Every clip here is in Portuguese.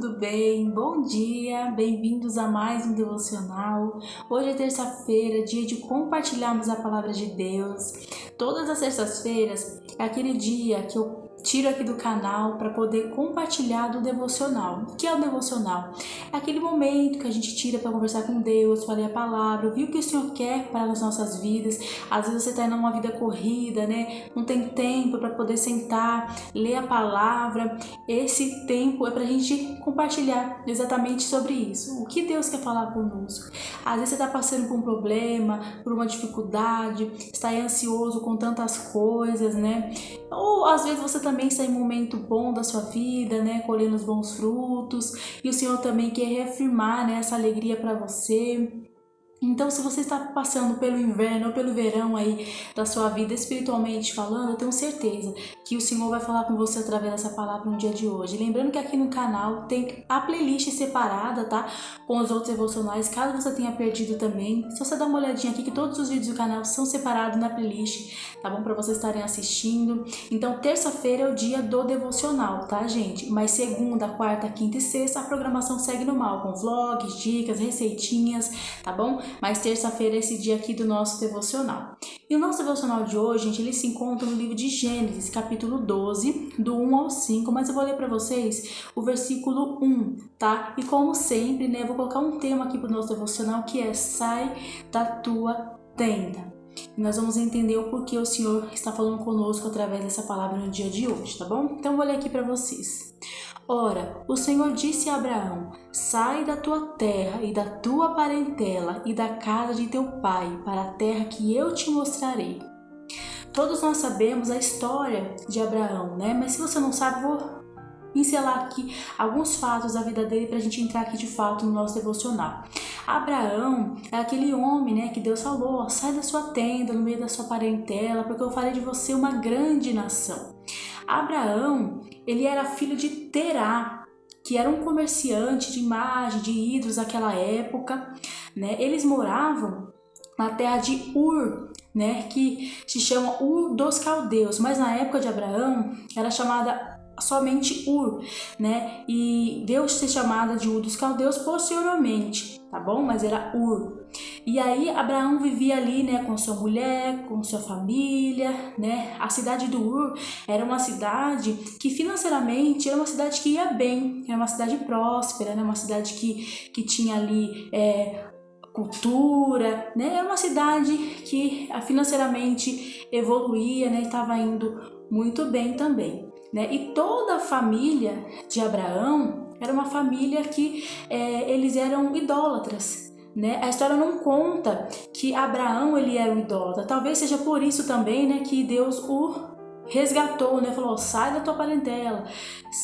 tudo bem? Bom dia, bem-vindos a mais um devocional. Hoje é terça-feira, dia de compartilharmos a palavra de Deus. Todas as terças-feiras é aquele dia que eu tiro aqui do canal para poder compartilhar do devocional. O que é o devocional? É aquele momento que a gente tira para conversar com Deus, para ler a palavra, ouvir o que o Senhor quer para as nossas vidas. Às vezes você está em uma vida corrida, né? Não tem tempo para poder sentar, ler a palavra. Esse tempo é para a gente compartilhar exatamente sobre isso. O que Deus quer falar conosco. Às vezes você está passando por um problema, por uma dificuldade, está aí ansioso com tantas coisas, né? Ou às vezes você também está em um momento bom da sua vida, né? Colhendo os bons frutos. E o Senhor também quer reafirmar, né, essa alegria para você. Então, se você está passando pelo inverno ou pelo verão aí da sua vida, espiritualmente falando, eu tenho certeza que o Senhor vai falar com você através dessa palavra no dia de hoje. Lembrando que aqui no canal tem a playlist separada, tá? Com os outros devocionais, caso você tenha perdido também. Se você dar uma olhadinha aqui, que todos os vídeos do canal são separados na playlist, tá bom? Para vocês estarem assistindo. Então, terça-feira é o dia do devocional, tá, gente? Mas segunda, quarta, quinta e sexta, a programação segue normal, com vlogs, dicas, receitinhas, tá bom? Mas terça-feira é esse dia aqui do nosso devocional. E o nosso devocional de hoje, gente, ele se encontra no livro de Gênesis, capítulo 12, do 1 ao 5, mas eu vou ler para vocês o versículo 1, tá? E como sempre, né, eu vou colocar um tema aqui pro nosso devocional que é sai da tua tenda. E nós vamos entender o porquê o Senhor está falando conosco através dessa palavra no dia de hoje, tá bom? Então eu vou ler aqui para vocês. Ora, o Senhor disse a Abraão: sai da tua terra e da tua parentela e da casa de teu pai para a terra que eu te mostrarei. Todos nós sabemos a história de Abraão, né? Mas se você não sabe, vou pincelar aqui alguns fatos da vida dele para a gente entrar aqui de fato no nosso devocional. Abraão é aquele homem, né, que Deus falou: ó, sai da sua tenda, no meio da sua parentela, porque eu farei de você uma grande nação. Abraão, ele era filho de Terá, que era um comerciante de imagem, de ídolos naquela época, né? Eles moravam na terra de Ur, né, que se chama Ur dos Caldeus, mas na época de Abraão era chamada somente Ur, né? E deu ser chamada de Ur dos Caldeus posteriormente, tá bom? Mas era Ur. E aí Abraão vivia ali, né, com sua mulher, com sua família, né? A cidade do Ur era uma cidade que financeiramente era uma cidade que ia bem, era uma cidade próspera, né? Uma cidade que tinha ali cultura, né? Era uma cidade que financeiramente evoluía, né? Estava indo muito bem também, né? E toda a família de Abraão era uma família que eles eram idólatras, né? A história não conta que Abraão ele era um idólatra. Talvez seja por isso também, né, que Deus o resgatou, né? Falou: sai da tua parentela,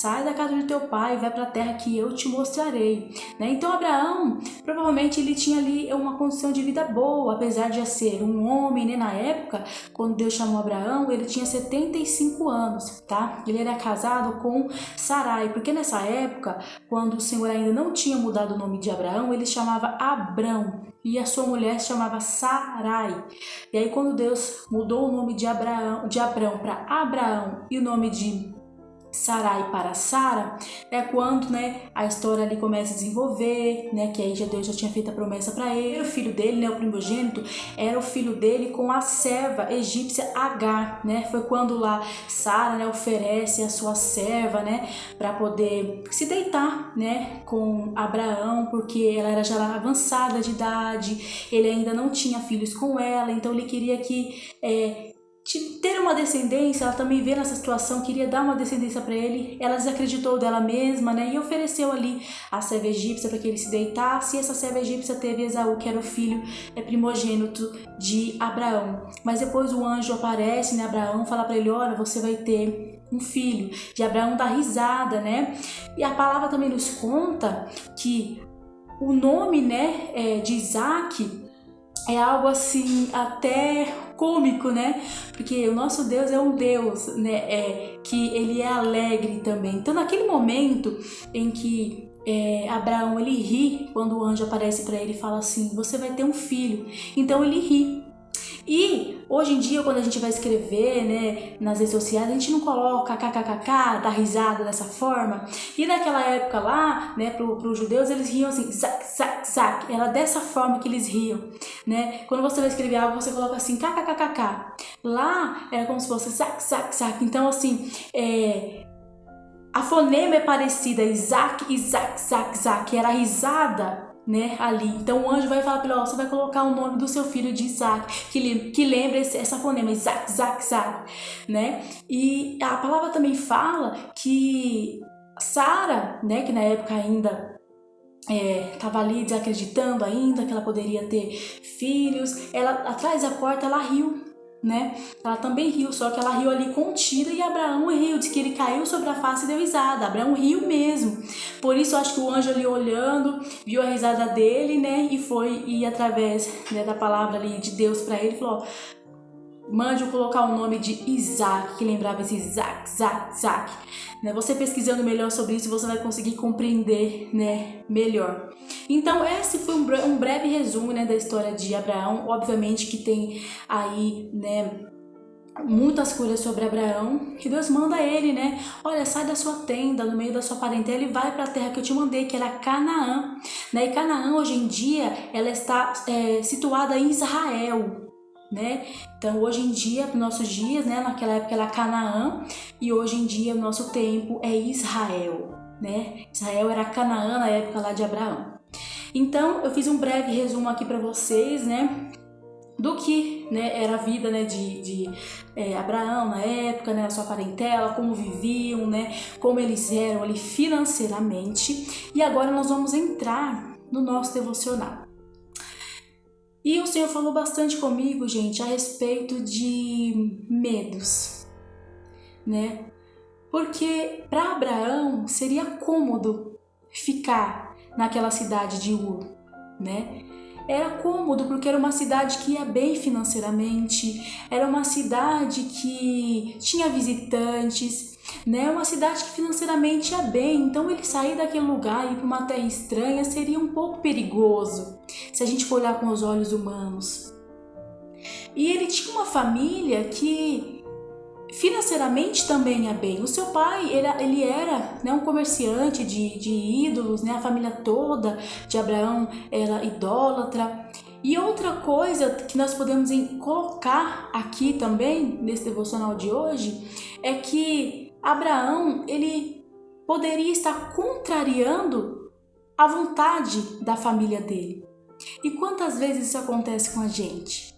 sai da casa de teu pai, vai para a terra que eu te mostrarei, né? Então Abraão, provavelmente ele tinha ali uma condição de vida boa, apesar de já ser um homem, né? Na época, quando Deus chamou Abraão, ele tinha 75 anos, tá? Ele era casado com Sarai, porque nessa época, quando o Senhor ainda não tinha mudado o nome de Abraão, ele chamava Abrão. E a sua mulher se chamava Sarai. E aí quando Deus mudou o nome de Abrão para Abraão e o nome de Sarai para Sara, é quando, né, a história ali começa a desenvolver, né, que aí Deus já tinha feito a promessa para ele. O filho dele, né, o primogênito, era o filho dele com a serva egípcia Agar, né? Foi quando lá Sara, né, oferece a sua serva, né, para poder se deitar, né, com Abraão, porque ela era já avançada de idade, ele ainda não tinha filhos com ela, então ele queria que ter uma descendência. Ela também vê nessa situação, queria dar uma descendência para ele. Ela desacreditou dela mesma, né? E ofereceu ali a serva egípcia para que ele se deitasse. E essa serva egípcia teve Esaú, que era o filho primogênito de Abraão. Mas depois o anjo aparece, né? Abraão fala para ele: olha, você vai ter um filho. E Abraão dá risada, né? E a palavra também nos conta que o nome, né, de Isaac é algo assim até cômico, né? Porque o nosso Deus é um Deus, né, que ele é alegre também. Então naquele momento em que Abraão ele ri quando o anjo aparece para ele e fala assim: você vai ter um filho. Então ele ri. E hoje em dia, quando a gente vai escrever, né, nas redes sociais, a gente não coloca kkkk, dá risada dessa forma. E naquela época lá, né, pros judeus, eles riam assim, zak, zak, zak. Era dessa forma que eles riam, né? Quando você vai escrever algo, você coloca assim, kkkk. Lá era como se fosse zak, zak, zak. Então, assim, a fonema é parecida, Isaac, Isaac, Zak, Zak, era a risada, né, ali. Então o anjo vai falar para ele, você vai colocar o nome do seu filho de Isaac, que lembra essa fonema, Isaac, Zak, Zak, né? E a palavra também fala que Sara, né, que na época ainda estava ali desacreditando ainda que ela poderia ter filhos, ela atrás da porta ela riu, né? Ela também riu, só que ela riu ali contida, e Abraão riu, diz que ele caiu sobre a face e deu risada. Abraão riu mesmo. Por isso eu acho que o anjo ali olhando, viu a risada dele, né? E através, né, da palavra ali de Deus para ele, falou, mande eu colocar o nome de Isaac, que lembrava esse Isaac, Zak, Zak. Né? Você pesquisando melhor sobre isso, você vai conseguir compreender, né, melhor. Então esse foi um breve resumo, né, da história de Abraão. Obviamente que tem aí, né, muitas coisas sobre Abraão, que Deus manda ele, né? Olha, sai da sua tenda, no meio da sua parentela, e vai para a terra que eu te mandei, que era Canaã, né? E Canaã hoje em dia ela está situada em Israel, né? Então hoje em dia, nos nossos dias, né, naquela época era Canaã, e hoje em dia o nosso tempo é Israel, né? Israel era Canaã na época lá de Abraão. Então eu fiz um breve resumo aqui para vocês, né, do que, né, era a vida, né, de Abraão na época, né, a sua parentela, como viviam, né, como eles eram ali financeiramente. E agora nós vamos entrar no nosso devocional. E o Senhor falou bastante comigo, gente, a respeito de medos, né? Porque para Abraão seria cômodo ficar naquela cidade de Ur, né? Era cômodo porque era uma cidade que ia bem financeiramente, era uma cidade que tinha visitantes, né? Uma cidade que financeiramente ia bem. Então ele sair daquele lugar e ir para uma terra estranha seria um pouco perigoso, se a gente for olhar com os olhos humanos. E ele tinha uma família que financeiramente também ia bem. O seu pai, ele era, né, um comerciante de ídolos, né? A família toda de Abraão era idólatra. E outra coisa que nós podemos colocar aqui também, nesse devocional de hoje, é que Abraão, ele poderia estar contrariando a vontade da família dele. E quantas vezes isso acontece com a gente?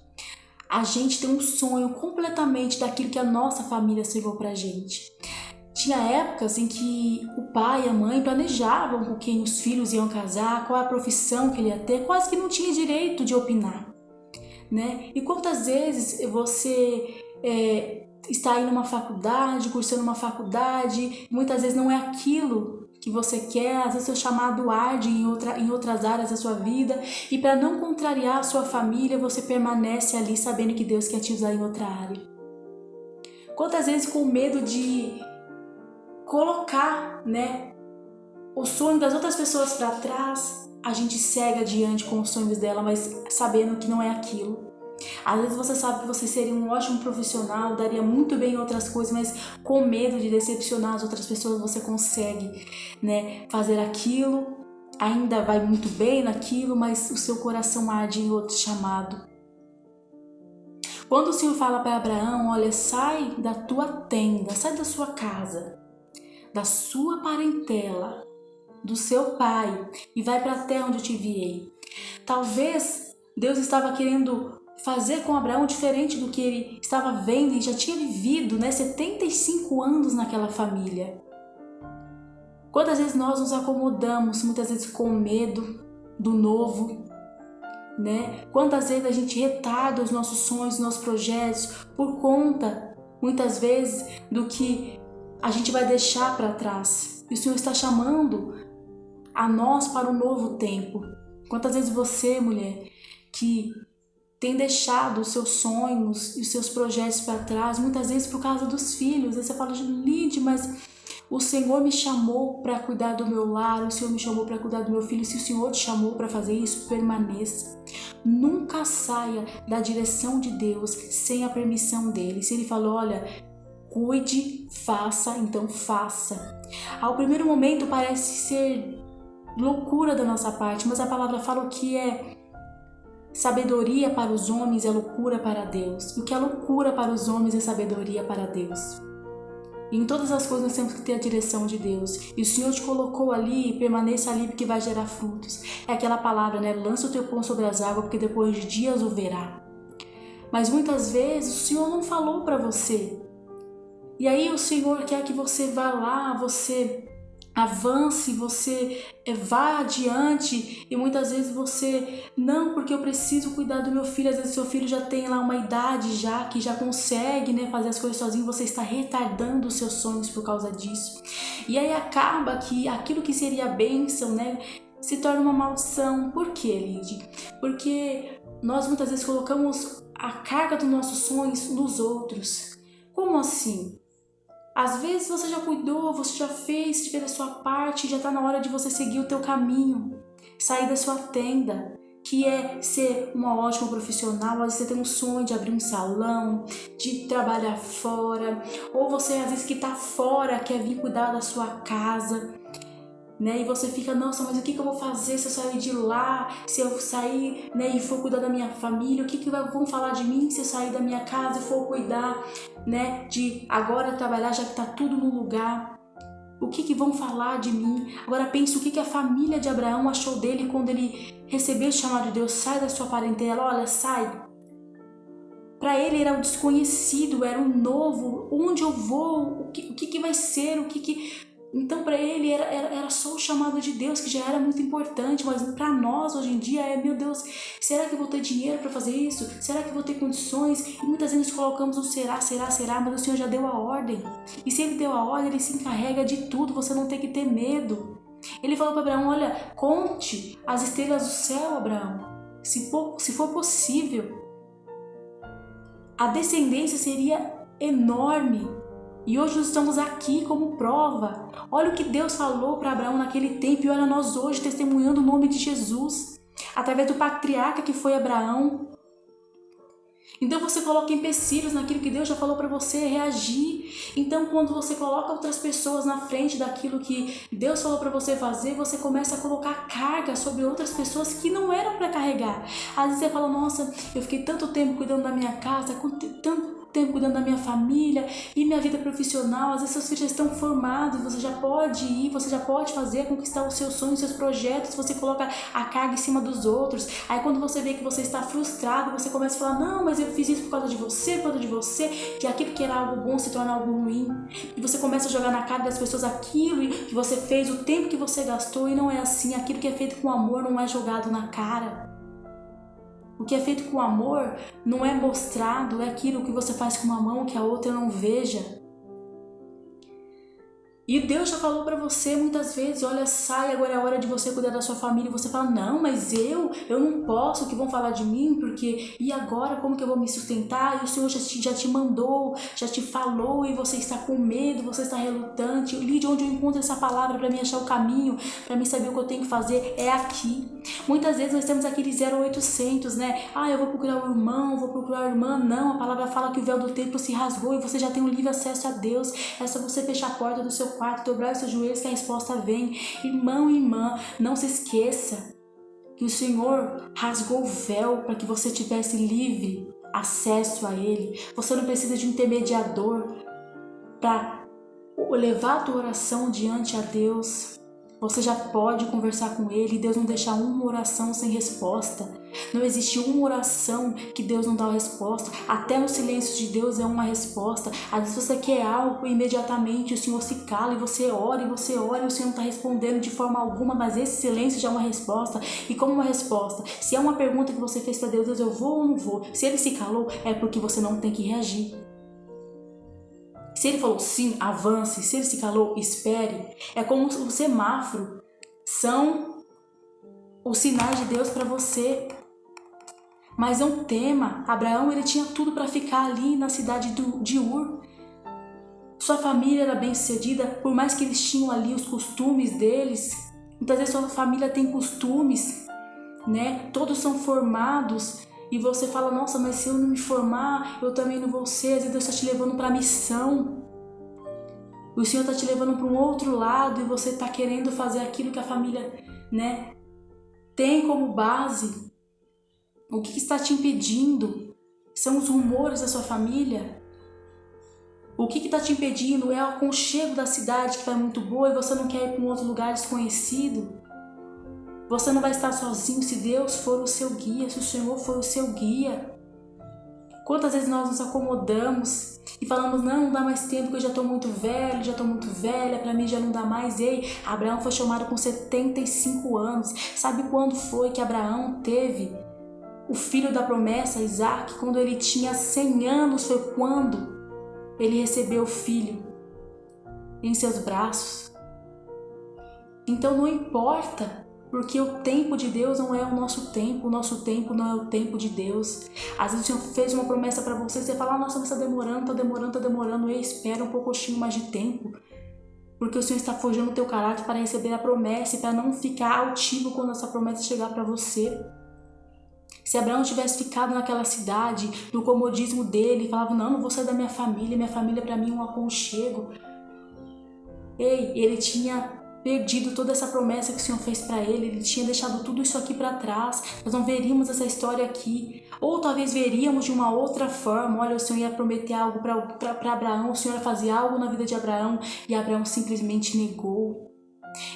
A gente tem um sonho completamente daquilo que a nossa família serviu pra gente. Tinha épocas em que o pai e a mãe planejavam com quem os filhos iam casar, qual a profissão que ele ia ter, quase que não tinha direito de opinar, né? E quantas vezes você está aí numa faculdade, cursando uma faculdade, muitas vezes não é aquilo que você quer, às vezes seu chamado arde em outras áreas da sua vida, e para não contrariar a sua família, você permanece ali sabendo que Deus quer te usar em outra área. Quantas vezes com medo de colocar, né, o sonho das outras pessoas para trás, a gente segue adiante com os sonhos dela, mas sabendo que não é aquilo. Às vezes você sabe que você seria um ótimo profissional, daria muito bem em outras coisas, mas com medo de decepcionar as outras pessoas você consegue, né, fazer aquilo, ainda vai muito bem naquilo, mas o seu coração arde em outro chamado. Quando o Senhor fala para Abraão, olha, sai da tua tenda, sai da sua casa, da sua parentela, do seu pai, e vai para a terra onde eu te enviei. Talvez Deus estava querendo fazer com Abraão diferente do que ele estava vendo e já tinha vivido, né, 75 anos naquela família. Quantas vezes nós nos acomodamos, muitas vezes com medo do novo, né? Quantas vezes a gente retarda os nossos sonhos, os nossos projetos por conta, muitas vezes, do que a gente vai deixar para trás. E o Senhor está chamando a nós para um novo tempo. Quantas vezes você, mulher, que tem deixado os seus sonhos e os seus projetos para trás, muitas vezes por causa dos filhos. Aí você fala, Lide, mas o Senhor me chamou para cuidar do meu lar, o Senhor me chamou para cuidar do meu filho. Se o Senhor te chamou para fazer isso, permaneça. nunca saia da direção de Deus sem a permissão dele. Se ele falou, olha, cuide, faça, então faça. Ao primeiro momento parece ser loucura da nossa parte, mas a palavra fala o que é sabedoria para os homens é loucura para Deus. E o que é loucura para os homens é sabedoria para Deus. E em todas as coisas nós temos que ter a direção de Deus. E o Senhor te colocou ali, permaneça ali porque vai gerar frutos. É aquela palavra, né? Lança o teu pão sobre as águas porque depois de dias o verá. Mas muitas vezes o Senhor não falou para você. E aí o Senhor quer que você vá lá, você avance, você vá adiante, e muitas vezes você, não, porque eu preciso cuidar do meu filho. Às vezes seu filho já tem lá uma idade já, que já consegue, né, fazer as coisas sozinho, você está retardando os seus sonhos por causa disso. E aí acaba que aquilo que seria bênção, né, se torna uma maldição. Por quê, Lide? Porque nós muitas vezes colocamos a carga dos nossos sonhos nos outros. Como assim? Às vezes você já cuidou, você já fez a sua parte, já está na hora de você seguir o teu caminho, sair da sua tenda, que é ser uma ótima profissional. Às vezes você tem um sonho de abrir um salão, de trabalhar fora, ou você às vezes que está fora quer vir cuidar da sua casa, né? E você fica, nossa, mas o que eu vou fazer se eu sair de lá, se eu sair, né, e for cuidar da minha família? O que vão falar de mim se eu sair da minha casa e for cuidar, né, de agora trabalhar já que está tudo no lugar? O que vão falar de mim? Agora pense o que a família de Abraão achou dele quando ele recebeu o chamado de Deus. Sai da sua parentela, olha, sai. Para ele era o desconhecido, era o novo. Onde eu vou? O que vai ser? Então para ele era só o chamado de Deus, que já era muito importante, mas para nós hoje em dia meu Deus, será que eu vou ter dinheiro para fazer isso? Será que eu vou ter condições? E muitas vezes colocamos um será, mas o Senhor já deu a ordem. E se ele deu a ordem, ele se encarrega de tudo, você não tem que ter medo. Ele falou para Abraão, olha, conte as estrelas do céu, Abraão, se for possível. A descendência seria enorme. E hoje nós estamos aqui como prova. Olha o que Deus falou para Abraão naquele tempo e olha nós hoje testemunhando o nome de Jesus, através do patriarca que foi Abraão. Então você coloca empecilhos naquilo que Deus já falou para você reagir. Então quando você coloca outras pessoas na frente daquilo que Deus falou para você fazer, você começa a colocar carga sobre outras pessoas que não eram para carregar. Às vezes você fala, nossa, eu fiquei tanto tempo cuidando da minha casa, tanto tempo cuidando da minha família e minha vida profissional. Às vezes seus filhos já estão formados, você já pode ir, você já pode fazer, conquistar os seus sonhos, seus projetos. Você coloca a carga em cima dos outros. Aí quando você vê que você está frustrado, você começa a falar, não, mas eu fiz isso por causa de você, que aquilo que era algo bom se torna algo ruim. E você começa a jogar na cara das pessoas aquilo que você fez, o tempo que você gastou, e não é assim. Aquilo que é feito com amor não é jogado na cara. O que é feito com amor não é mostrado, é aquilo que você faz com uma mão que a outra não veja. E Deus já falou para você muitas vezes, olha, sai, agora é a hora de você cuidar da sua família. E você fala, não, mas eu não posso, o que vão falar de mim? Porque, e agora, como que eu vou me sustentar? E o Senhor já te mandou, já te falou, e você está com medo, você está relutante. Lídia, onde eu encontro essa palavra para mim achar o caminho, para mim saber o que eu tenho que fazer? É aqui. Muitas vezes nós temos aquele 0800, né? Eu vou procurar o irmão, vou procurar a irmã. Não, a palavra fala que o véu do templo se rasgou e você já tem um livre acesso a Deus. É só você fechar a porta do seu quarto, dobrar os seus joelhos que a resposta vem. Irmão e irmã, não se esqueça que o Senhor rasgou o véu para que você tivesse livre acesso a Ele. Você não precisa de um intermediador para levar a tua oração diante a Deus. Você já pode conversar com Ele. Deus não deixa uma oração sem resposta. Não existe uma oração que Deus não dá a resposta. Até no silêncio de Deus é uma resposta. Às vezes você quer algo e imediatamente o Senhor se cala e você ora e o Senhor não está respondendo de forma alguma, mas esse silêncio já é uma resposta. E como uma resposta, se é uma pergunta que você fez para Deus, Deus, eu vou ou não vou? Se Ele se calou, é porque você não tem que reagir. Se Ele falou sim, avance. Se Ele se calou, espere. É como o semáforo. São os sinais de Deus para você. Mas não tema. Abraão, ele tinha tudo para ficar ali na cidade de Ur. Sua família era bem sucedida, por mais que eles tinham ali os costumes deles. Muitas vezes sua família tem costumes né? Todos são formados e você fala, nossa, mas se eu não me formar, eu também não vou ser. Às vezes Deus está te levando para a missão. O Senhor está te levando para um outro lado e você está querendo fazer aquilo que a família, né, tem como base. O que está te impedindo? São os rumores da sua família? O que está te impedindo? É o aconchego da cidade que está muito boa e você não quer ir para um outro lugar desconhecido? Você não vai estar sozinho se Deus for o seu guia, se o Senhor for o seu guia. Quantas vezes nós nos acomodamos e falamos, não dá mais tempo, que eu já estou muito velho, já estou muito velha, para mim já não dá mais. Ei, Abraão foi chamado com 75 anos. Sabe quando foi que Abraão teve o filho da promessa, Isaac? Quando ele tinha 100 anos foi quando ele recebeu o filho em seus braços. Então não importa, porque o tempo de Deus não é o nosso tempo não é o tempo de Deus. Às vezes o Senhor fez uma promessa para você fala, nossa, mas está demorando, ei, espera um pouquinho mais de tempo, porque o Senhor está forjando o teu caráter para receber a promessa e para não ficar altivo quando essa promessa chegar para você. Se Abraão tivesse ficado naquela cidade, no comodismo dele, falava, não vou sair da minha família para mim é um aconchego. Ei, ele tinha perdido toda essa promessa que o Senhor fez para ele tinha deixado tudo isso aqui para trás. Nós não veríamos essa história aqui, ou talvez veríamos de uma outra forma. Olha, o Senhor ia prometer algo para Abraão, o Senhor ia fazer algo na vida de Abraão e Abraão simplesmente negou.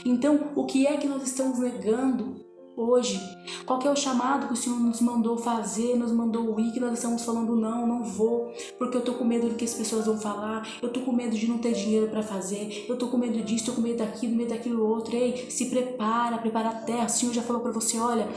Então, o que é que nós estamos negando hoje? Qual que é o chamado que o Senhor nos mandou fazer, nos mandou ir, que nós estamos falando, não vou, porque eu tô com medo do que as pessoas vão falar, eu tô com medo de não ter dinheiro para fazer, eu tô com medo disso, tô com medo daquilo outro. Ei, se prepara a terra. O Senhor já falou para você, olha,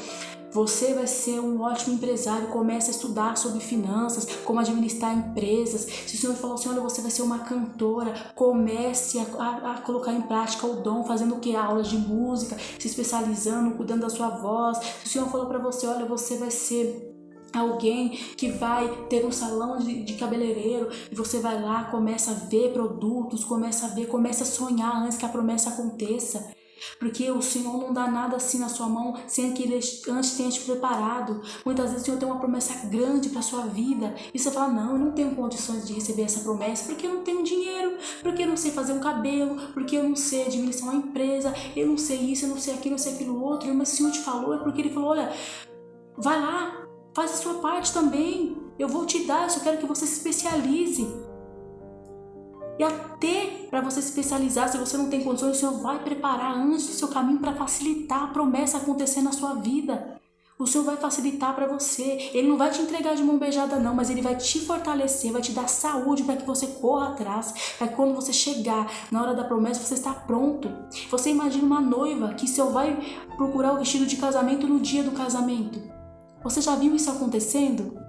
você vai ser um ótimo empresário, comece a estudar sobre finanças, como administrar empresas. Se o Senhor falou assim, olha, você vai ser uma cantora, comece a colocar em prática o dom, fazendo o que? Aulas de música, se especializando, cuidando da sua voz. Se o Senhor falou para você, olha, você vai ser alguém que vai ter um salão de cabeleireiro, e você vai lá, começa a ver produtos, começa a sonhar antes que a promessa aconteça. Porque o Senhor não dá nada assim na sua mão sem que Ele antes tenha te preparado. Muitas vezes o Senhor tem uma promessa grande para a sua vida e você fala, não, eu não tenho condições de receber essa promessa porque eu não tenho dinheiro, porque eu não sei fazer um cabelo, porque eu não sei administrar uma empresa, eu não sei isso, eu não sei aquilo outro. Mas o Senhor te falou, é porque Ele falou, olha, vai lá, faz a sua parte também, eu vou te dar, eu só quero que você se especialize. E até para você se especializar, se você não tem condições, o Senhor vai preparar antes do seu caminho para facilitar a promessa acontecer na sua vida. O Senhor vai facilitar para você. Ele não vai te entregar de mão beijada não, mas Ele vai te fortalecer, vai te dar saúde para que você corra atrás, para que quando você chegar na hora da promessa, você está pronto. Você imagina uma noiva que só vai procurar o vestido de casamento no dia do casamento. Você já viu isso acontecendo?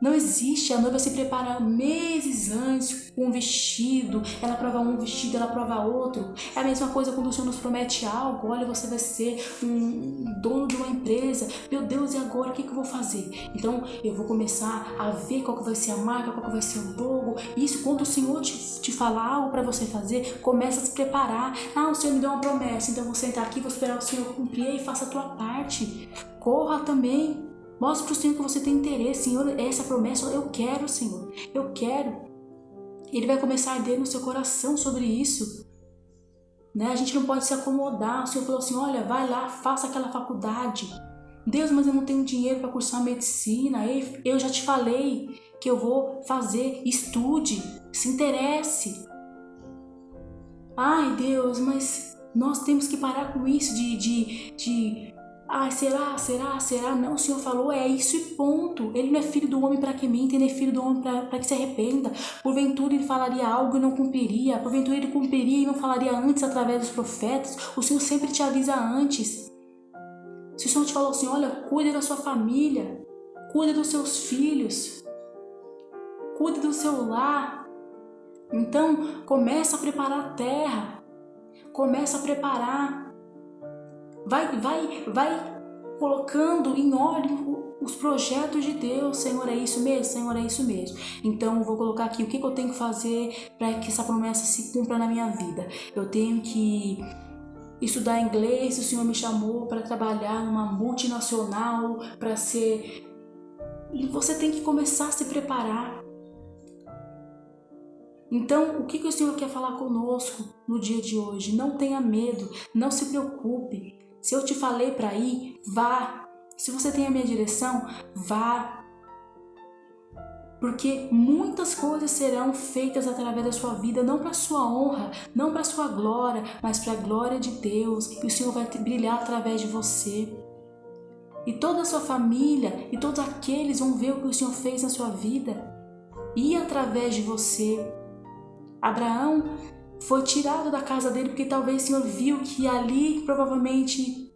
Não existe, a noiva se prepara meses antes com um vestido, ela prova um vestido, ela prova outro. É a mesma coisa quando o Senhor nos promete algo, olha, você vai ser um dono de uma empresa, meu Deus, e agora o que eu vou fazer? Então eu vou começar a ver qual que vai ser a marca, qual que vai ser o logo. Isso, quando o Senhor te falar algo para você fazer, começa a se preparar. O Senhor me deu uma promessa, então eu vou sentar aqui, vou esperar o Senhor cumprir e faça a tua parte. Corra também. Mostre para o Senhor que você tem interesse. Senhor, essa promessa eu quero, Senhor. Eu quero. Ele vai começar a arder no seu coração sobre isso. Né? A gente não pode se acomodar. O Senhor falou assim, olha, vai lá, faça aquela faculdade. Deus, mas eu não tenho dinheiro para cursar medicina. Eu já te falei que eu vou fazer. Estude, se interesse. Ai, Deus, mas nós temos que parar com isso será? Não, o Senhor falou, é isso e ponto. Ele não é filho do homem para que minta, ele é filho do homem para que se arrependa. Porventura ele falaria algo e não cumpriria. Porventura ele cumpriria e não falaria antes através dos profetas. O Senhor sempre te avisa antes. Se o Senhor te falou assim, olha, cuide da sua família, cuide dos seus filhos, cuide do seu lar. Então, começa a preparar a terra. Começa a preparar. Vai colocando em ordem os projetos de Deus. Senhor, é isso mesmo? Senhor, é isso mesmo. Então, eu vou colocar aqui o que eu tenho que fazer para que essa promessa se cumpra na minha vida. Eu tenho que estudar inglês, se o Senhor me chamou para trabalhar numa multinacional, para ser... E você tem que começar a se preparar. Então, o que o Senhor quer falar conosco no dia de hoje? Não tenha medo, não se preocupe. Se eu te falei para ir, vá. Se você tem a minha direção, vá. Porque muitas coisas serão feitas através da sua vida, não para sua honra, não para sua glória, mas para a glória de Deus. E o Senhor vai brilhar através de você. E toda a sua família e todos aqueles vão ver o que o Senhor fez na sua vida. E através de você. Abraão foi tirado da casa dele porque talvez o Senhor viu que ali provavelmente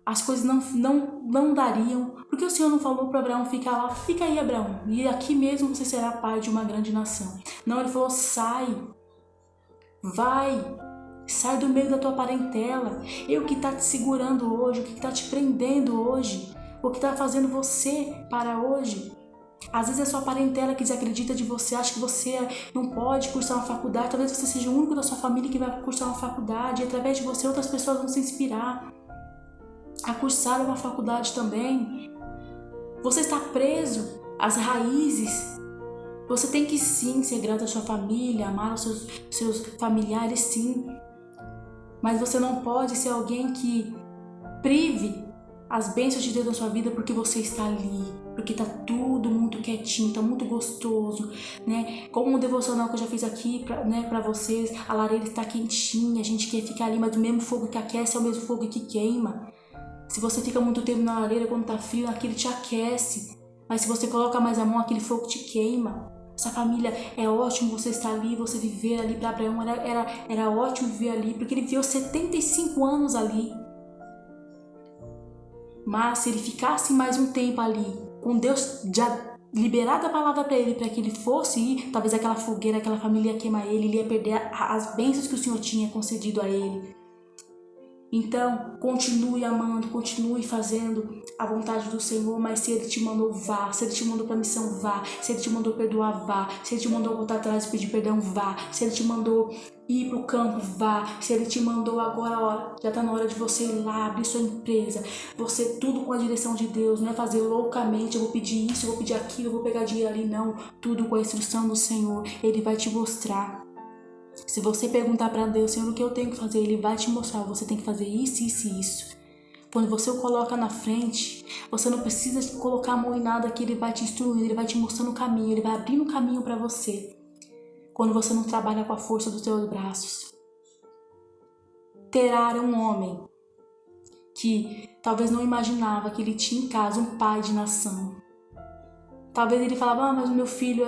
as coisas não dariam. Porque o Senhor não falou para Abraão ficar lá? Fica aí, Abraão, e aqui mesmo você será pai de uma grande nação. Não, ele falou, sai, vai, sai do meio da tua parentela. E o que está te segurando hoje, o que está te prendendo hoje, o que está fazendo você para hoje. Às vezes é sua parentela que desacredita de você, acha que você não pode cursar uma faculdade. Talvez você seja o único da sua família que vai cursar uma faculdade. E através de você outras pessoas vão se inspirar a cursar uma faculdade também. Você está preso às raízes. Você tem que sim ser grato à sua família, amar os seus familiares, sim. Mas você não pode ser alguém que prive as bênçãos de Deus na sua vida porque você está ali, porque está tudo muito quietinho, está muito gostoso, né? Como um devocional que eu já fiz aqui para vocês, a lareira está quentinha, a gente quer ficar ali, mas o mesmo fogo que aquece é o mesmo fogo que queima. Se você fica muito tempo na lareira, quando está frio, aquilo te aquece, mas se você coloca mais a mão, aquele fogo te queima. Essa família, é ótimo você estar ali, você viver ali. Para Abraão era ótimo viver ali, porque ele viveu 75 anos ali. Mas se ele ficasse mais um tempo ali, com Deus já liberado a palavra para ele, para que ele fosse ir, talvez aquela fogueira, aquela família ia queimar ele ia perder as bênçãos que o Senhor tinha concedido a ele. Então, continue amando, continue fazendo a vontade do Senhor, mas se Ele te mandou, vá. Se Ele te mandou para a missão, vá. Se Ele te mandou perdoar, vá. Se Ele te mandou voltar atrás e pedir perdão, vá. Se Ele te mandou ir para o campo, vá. Se Ele te mandou agora, ó, já está na hora de você ir lá, abrir sua empresa. Você tudo com a direção de Deus, não é fazer loucamente, eu vou pedir isso, eu vou pedir aquilo, eu vou pegar dinheiro ali, não. Tudo com a instrução do Senhor, Ele vai te mostrar. Se você perguntar para Deus, Senhor, o que eu tenho que fazer? Ele vai te mostrar, você tem que fazer isso, isso e isso. Quando você o coloca na frente, você não precisa colocar a mão em nada que Ele vai te instruindo, Ele vai te mostrando o caminho, Ele vai abrindo o caminho para você. Quando você não trabalha com a força dos seus braços. Terá um homem que talvez não imaginava que ele tinha em casa um pai de nação. Talvez ele falava, mas o meu filho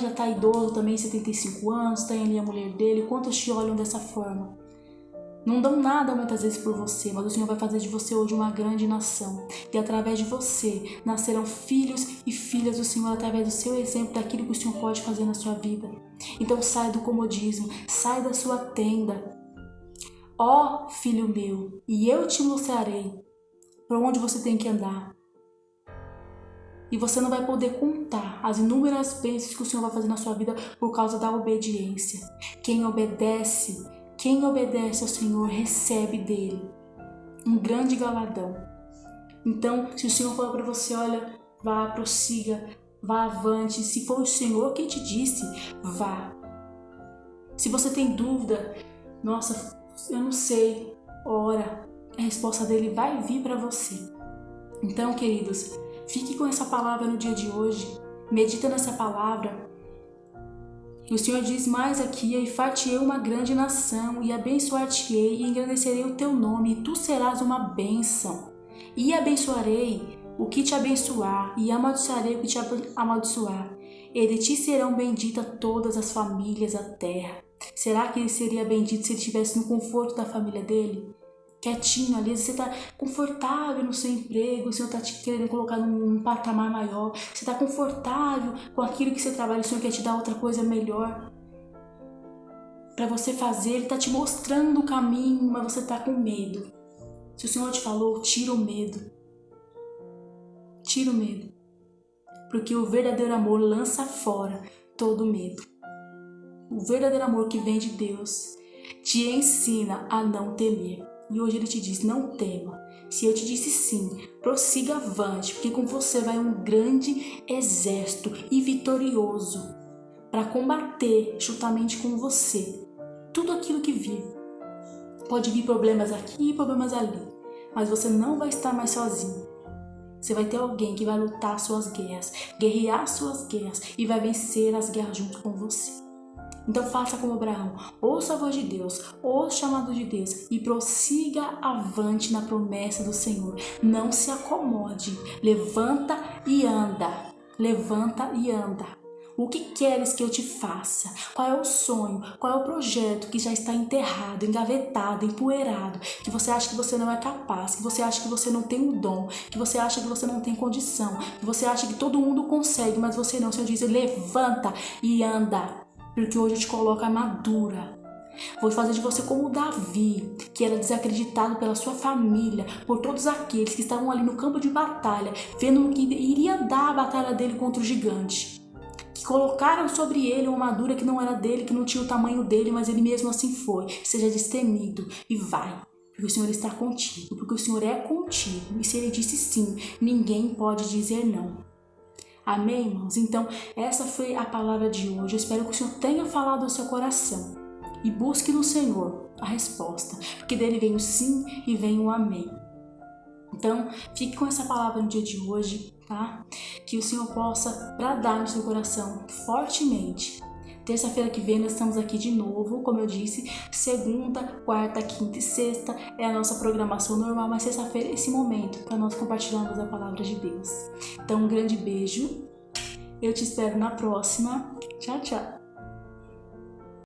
já está idoso também, 75 anos, tem ali a mulher dele, quantos te olham dessa forma? Não dão nada muitas vezes por você, mas o Senhor vai fazer de você hoje uma grande nação. E através de você nascerão filhos e filhas do Senhor, através do seu exemplo, daquilo que o Senhor pode fazer na sua vida. Então sai do comodismo, sai da sua tenda. Ó filho meu, e eu te mostrarei para onde você tem que andar. E você não vai poder contar as inúmeras bênçãos que o Senhor vai fazer na sua vida por causa da obediência. Quem obedece ao Senhor recebe dele um grande galardão. Então, se o Senhor falar para você, olha, vá, prossiga, vá avante. Se for o Senhor quem te disse, vá. Se você tem dúvida, nossa, eu não sei, ora, a resposta dele vai vir para você. Então, queridos, fique com essa palavra no dia de hoje, medita nessa palavra. O Senhor diz mais aqui, e far-te-ei uma grande nação, e abençoar-te-ei, e engrandecerei o teu nome, e tu serás uma bênção. E abençoarei o que te abençoar, e amaldiçoarei o que te amaldiçoar. E de ti serão benditas todas as famílias da terra. Será que ele seria bendito se ele estivesse no conforto da família dele? Quietinho ali, você está confortável no seu emprego, o Senhor está te querendo colocar num patamar maior, você está confortável com aquilo que você trabalha, o Senhor quer te dar outra coisa melhor para você fazer, Ele está te mostrando o caminho, mas você está com medo. Se o Senhor te falou, tira o medo, porque o verdadeiro amor lança fora todo medo. O verdadeiro amor que vem de Deus te ensina a não temer. E hoje ele te diz, não tema. Se eu te disse sim, prossiga avante, porque com você vai um grande exército e vitorioso para combater juntamente com você tudo aquilo que vir. Pode vir problemas aqui e problemas ali, mas você não vai estar mais sozinho. Você vai ter alguém que vai lutar suas guerras, guerrear suas guerras e vai vencer as guerras junto com você. Então faça como Abraão, ouça a voz de Deus, ouça o chamado de Deus e prossiga avante na promessa do Senhor. Não se acomode, levanta e anda, levanta e anda. O que queres que eu te faça? Qual é o sonho? Qual é o projeto que já está enterrado, engavetado, empoeirado, que você acha que você não é capaz, que você acha que você não tem o dom, que você acha que você não tem condição, que você acha que todo mundo consegue, mas você não. O Senhor diz, levanta e anda. Porque hoje eu te coloco a armadura. Vou fazer de você como Davi, que era desacreditado pela sua família, por todos aqueles que estavam ali no campo de batalha, vendo que iria dar a batalha dele contra o gigante. Que colocaram sobre ele uma armadura que não era dele, que não tinha o tamanho dele, mas ele mesmo assim foi. Seja destemido e vai. Porque o Senhor está contigo, porque o Senhor é contigo. E se ele disse sim, ninguém pode dizer não. Amém, irmãos? Então, essa foi a palavra de hoje. Eu espero que o Senhor tenha falado ao seu coração. E busque no Senhor a resposta. Porque dele vem o sim e vem o amém. Então, fique com essa palavra no dia de hoje, tá? Que o Senhor possa bradar no seu coração fortemente. Terça-feira que vem nós estamos aqui de novo, como eu disse, segunda, quarta, quinta e sexta é a nossa programação normal, mas sexta-feira é esse momento para nós compartilharmos a palavra de Deus. Então, um grande beijo, eu te espero na próxima. Tchau, tchau!